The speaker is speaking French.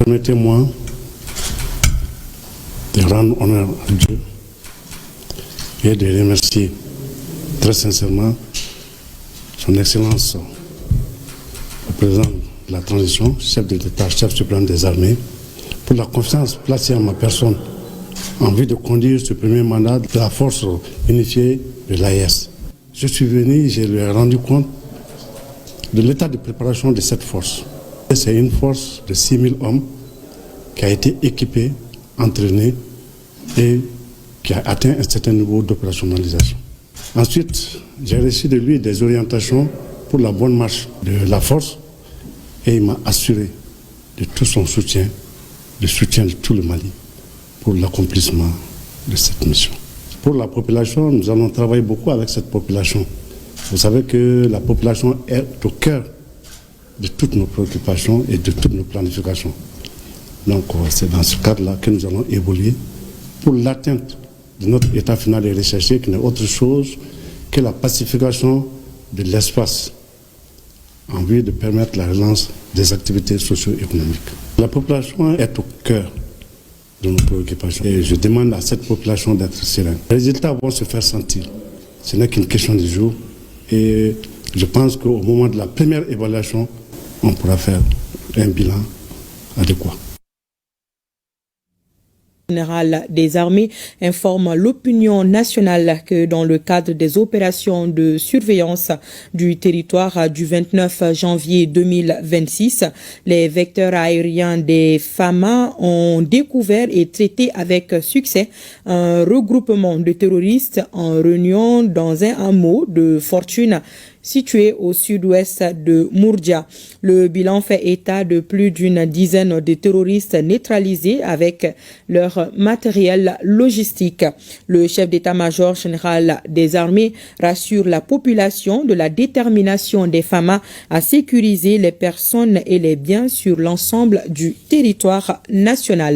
Permettez-moi de rendre honneur à Dieu et de remercier très sincèrement son Excellence, le président de la transition, chef de l'État, chef suprême des armées, pour la confiance placée en ma personne en vue de conduire ce premier mandat de la force unifiée de l'AES. Je suis venu, je lui ai rendu compte de l'état de préparation de cette force. C'est une force de 6 000 hommes qui a été équipée, entraînée et qui a atteint un certain niveau d'opérationnalisation. Ensuite, j'ai reçu de lui des orientations pour la bonne marche de la force et il m'a assuré de tout son soutien, le soutien de tout le Mali pour l'accomplissement de cette mission. Pour la population, nous allons travailler beaucoup avec cette population. Vous savez que la population est au cœur de toutes nos préoccupations et de toutes nos planifications. Donc c'est dans ce cadre-là que nous allons évoluer pour l'atteinte de notre état final et recherché, qui n'est autre chose que la pacification de l'espace en vue de permettre la relance des activités socio-économiques. La population est au cœur de nos préoccupations et je demande à cette population d'être sereine. Les résultats vont se faire sentir. Ce n'est qu'une question de jour et je pense qu'au moment de la première évaluation, on pourra faire un bilan adéquat. Le général des armées informe l'opinion nationale que dans le cadre des opérations de surveillance du territoire du 29 janvier 2026, les vecteurs aériens des FAMA ont découvert et traité avec succès un regroupement de terroristes en réunion dans un hameau de Fortune situé au sud-ouest de Mourdia. Le bilan fait état de plus d'une dizaine de terroristes neutralisés avec leur matériel logistique. Le chef d'état-major général des armées rassure la population de la détermination des FAMA à sécuriser les personnes et les biens sur l'ensemble du territoire national.